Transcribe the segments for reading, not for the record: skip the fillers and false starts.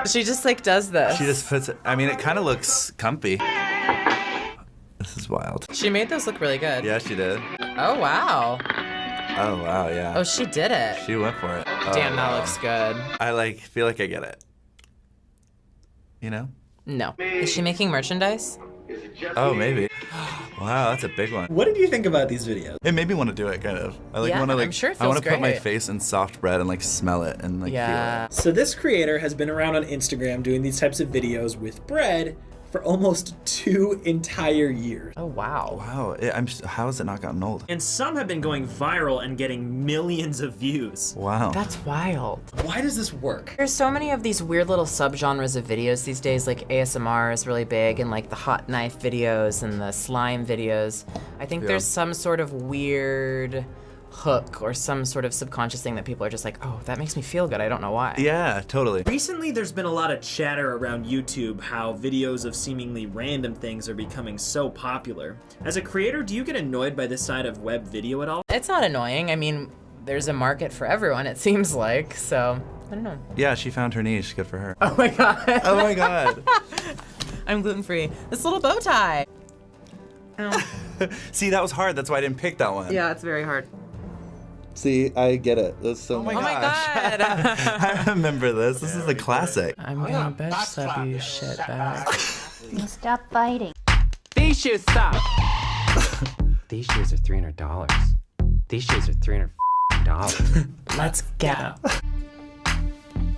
She just like does this. She just puts it, I mean, it kind of looks comfy. This is wild. She made those look really good. Yeah, she did. Oh, wow. Oh, wow, yeah. Oh, she did it. She went for it. Oh, Damn, that wow. looks good. I feel like I get it. You know? No. Is she making merchandise? Oh, maybe. Wow, that's a big one. What did you think about these videos? It made me want to do it, kind of. I like Yeah, want to like. I'm sure it I want feels to put my great. face in soft bread and like smell it and like Yeah. So this creator has been around on Instagram doing these types of videos with bread for almost 2 entire years. Oh, wow. feel it. Wow, how has it not gotten old? And some have been going viral and getting millions of views. Wow. That's wild. Why does this work? There's so many of these weird little subgenres of videos these days, like ASMR is really big, and like the hot knife videos and the slime videos. I think there's some sort of weird hook or some sort of subconscious thing that people are just like, oh, that makes me feel good, I don't know why. Yeah, totally. Recently, there's been a lot of chatter around YouTube how videos of seemingly random things are becoming so popular. As a creator, do you get annoyed by this side of web video at all? It's not annoying. I mean, there's a market for everyone, it seems like, so I don't know. Yeah, she found her niche. Good for her. Oh my god. Oh my god. I'm gluten-free. This little bow tie. Oh. See, that was hard. That's why I didn't pick that one. Yeah, it's very hard. See, I get it. That's so Oh my god. I remember this. This is a classic. I'm gonna bitch slap you, shit bag. Stop fighting. These shoes stop. These shoes are $300. These shoes are $300. Let's get 'em.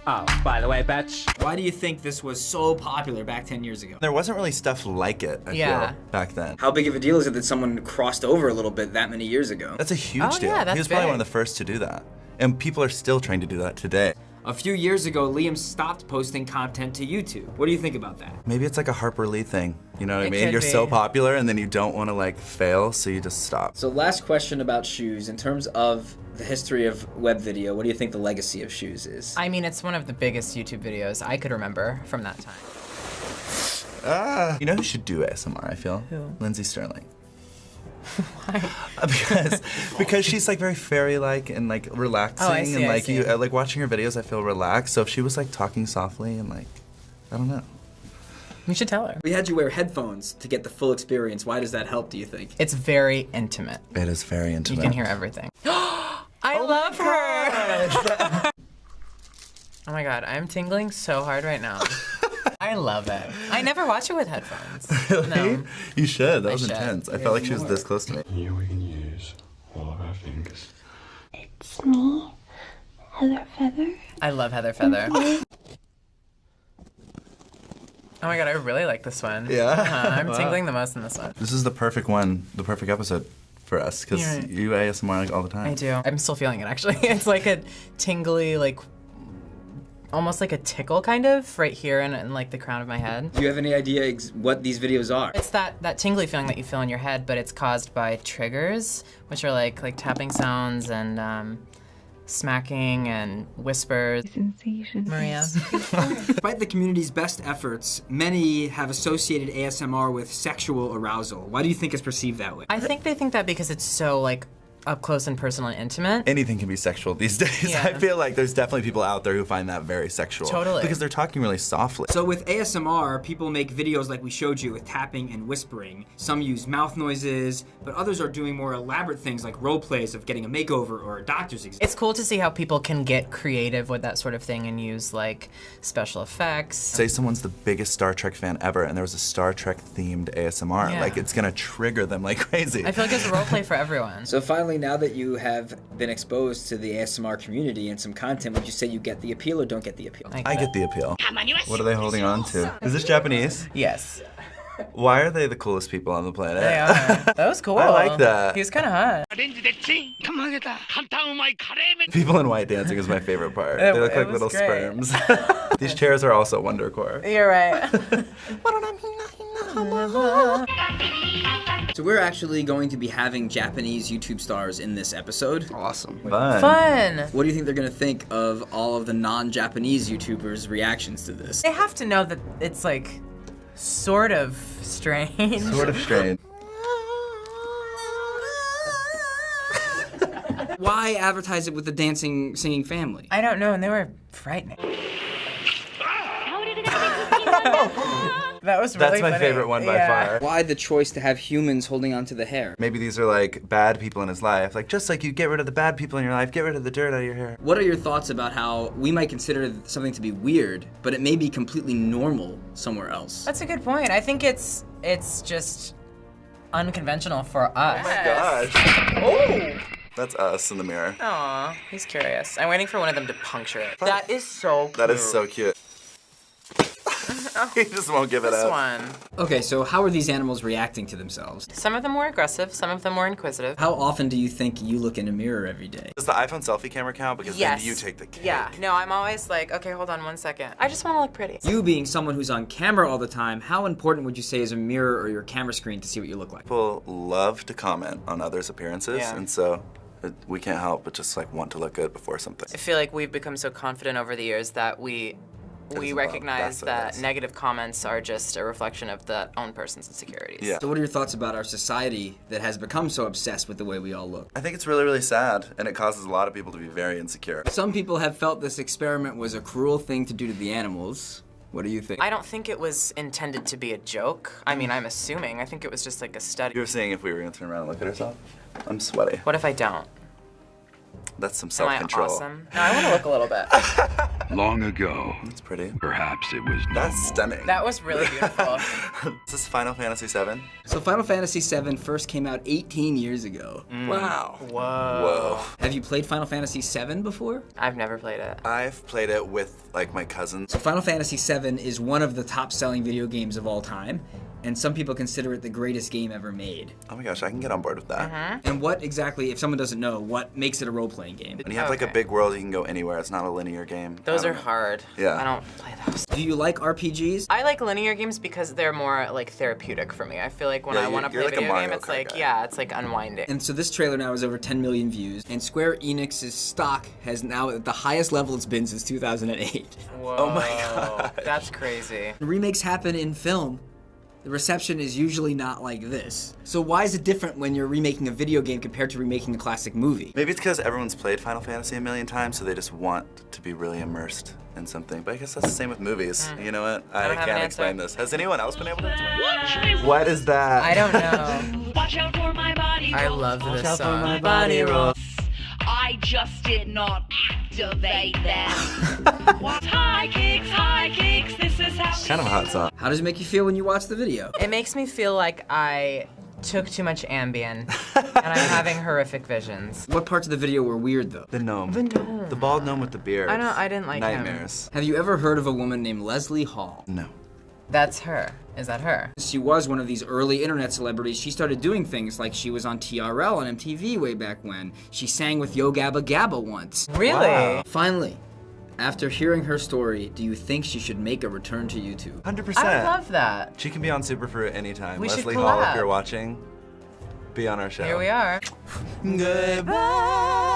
Oh, by the way, bitch. Why do you think this was so popular back 10 years ago? There wasn't really stuff like it, I feel, back then. How big of a deal is it that someone crossed over a little bit that many years ago? That's a huge Oh, deal. yeah, that's he was probably big. one of the first to do that. And people are still trying to do that today. A few years ago, Liam stopped posting content to YouTube. What do you think about that? Maybe it's like a Harper Lee thing. You know what I It mean? could You're so be. popular and then you don't want to like fail, so you just stop. So last question about shoes. In terms of the history of web video, what do you think the legacy of shoes is? I mean, it's one of the biggest YouTube videos I could remember from that time. You know who should do ASMR, I feel? Who? Lindsay Sterling. Why? because she's like very fairy-like and like relaxing Oh, I see, and I like see. you like watching her videos I feel relaxed. So if she was like talking softly and like I don't know. You should tell her. We had you wear headphones to get the full experience. Why does that help, do you think? It's very intimate. It is very intimate. You can hear everything. I love her! Oh my god, I'm tingling so hard right now. I love it. I never watch it with headphones. Really? No. You should. That was should. intense. I felt like she was this close to me. Here we can use all of our fingers. It's me, Heather Feather. I love Heather Feather. Oh my god, I really like this one. Yeah? I'm Wow. tingling the most in this one. This is the perfect one, the perfect episode for us because You're right. you ASMR like all the time. I do. I'm still feeling it actually. It's like a tingly, like, almost like a tickle kind of right here in like the crown of my head. Do you have any idea what these videos are? It's that tingly feeling that you feel in your head, but it's caused by triggers, which are like tapping sounds and smacking and whispers. Sensation. Maria. Despite the community's best efforts, many have associated ASMR with sexual arousal. Why do you think it's perceived that way? I think they think that because it's so like up close and personal and intimate. Anything can be sexual these days. Yeah. I feel like there's definitely people out there who find that very sexual. Totally. Because they're talking really softly. So with ASMR, people make videos like we showed you with tapping and whispering. Some use mouth noises, but others are doing more elaborate things like role plays of getting a makeover or a doctor's exam. It's cool to see how people can get creative with that sort of thing and use like special effects. Say someone's the biggest Star Trek fan ever and there was a Star Trek themed ASMR. Yeah. Like it's gonna trigger them like crazy. I feel like it's a role play for everyone. So finally, now that you have been exposed to the ASMR community and some content, would you say you get the appeal or don't get the appeal? I get the appeal. What are they holding on to? Is this Japanese? Yes. Why are they the coolest people on the planet? They are. That was cool. I like that. He was kind of hot. People in white dancing is my favorite part. It- They look it like was little great. sperms. These chairs are also Wondercore. You're right. So we're actually going to be having Japanese YouTube stars in this episode. Awesome. Fun. Fun. What do you think they're gonna think of all of the non-Japanese YouTubers' reactions to this? They have to know that it's like sort of strange. Sort of strange. Why advertise it with the dancing, singing family? I don't know, and they were frightening. That was really That's my funny. favorite one by Yeah. far. Why the choice to have humans holding onto the hair? Maybe these are like bad people in his life. Like just like you get rid of the bad people in your life, get rid of the dirt out of your hair. What are your thoughts about how we might consider something to be weird, but it may be completely normal somewhere else? That's a good point. I think it's just unconventional for us. Gosh. Oh. That's us in the mirror. Aw, he's curious. I'm waiting for one of them to puncture it. That is so cute. That is so cute. He just won't give it This up. one. Okay, so how are these animals reacting to themselves? Some of them more aggressive, some of them more inquisitive. How often do you think you look in a mirror every day? Does the iPhone selfie camera count? Because Yes. then you take the cake. Yeah. No, I'm always like, okay, hold on 1 second. I just want to look pretty. You being someone who's on camera all the time, how important would you say is a mirror or your camera screen to see what you look like? People love to comment on others' appearances, Yeah. and so we can't help but just like want to look good before something. I feel like we've become so confident over the years that we isn't recognize love, that's what it that is. negative comments are just a reflection of the own person's insecurities. Yeah. So what are your thoughts about our society that has become so obsessed with the way we all look? I think it's really, really sad, and it causes a lot of people to be very insecure. Some people have felt this experiment was a cruel thing to do to the animals. What do you think? I don't think it was intended to be a joke. I mean, I'm assuming. I think it was just like a study. You were saying if we were gonna turn around and look at ourselves? I'm sweaty. What if I don't? That's some Am I self-control. awesome? No, I want to look a little bit. Long ago, That's pretty. perhaps it was That's normal. stunning. That was really beautiful. Is this Final Fantasy VII? So Final Fantasy VII first came out 18 years ago. Wow. Whoa. Whoa. Have you played Final Fantasy VII before? I've never played it. I've played it with like my cousins. So Final Fantasy VII is one of the top-selling video games of all time, and some people consider it the greatest game ever made. Oh my gosh, I can get on board with that. And what exactly, if someone doesn't know, what makes it a role-playing game? When you have like a Okay. big world, you can go anywhere. It's not a linear game. Those I are don't know. hard. Yeah. I don't play those. Do you like RPGs? I like linear games because they're more like therapeutic for me. I feel like when Yeah, I want to you're play a like a video game, Mario it's Kart like, guy. yeah, it's like unwinding. And so this trailer now has over 10 million views, and Square Enix's stock has now at the highest level it's been since 2008. Whoa. Oh my gosh. That's crazy. When remakes happen in film, the reception is usually not like this. So why is it different when you're remaking a video game compared to remaking a classic movie? Maybe it's because everyone's played Final Fantasy a million times, so they just want to be really immersed in something. But I guess that's the same with movies. You know what? I don't have an can't answer. explain this. Has anyone else been able to explain? What is that? I don't know. Watch out for my body I roll. love this out for song. my body roll. I just did not activate them. What? High kicks, this is how Kind of a hot song. How does it make you feel when you watch the video? It makes me feel like I took too much Ambien and I'm having horrific visions. What parts of the video were weird though? The gnome. The bald gnome with the beard. I didn't like him. Nightmares. Have you ever heard of a woman named Leslie Hall? No. That's her. Is that her? She was one of these early internet celebrities. She started doing things like she was on TRL on MTV way back when. She sang with Yo Gabba Gabba once. Really? Wow. Finally, after hearing her story, do you think she should make a return to YouTube? 100%. I love that. She can be on Superfruit anytime. We should Leslie Hall, if collab. you're watching, be on our show. Here we are. Goodbye.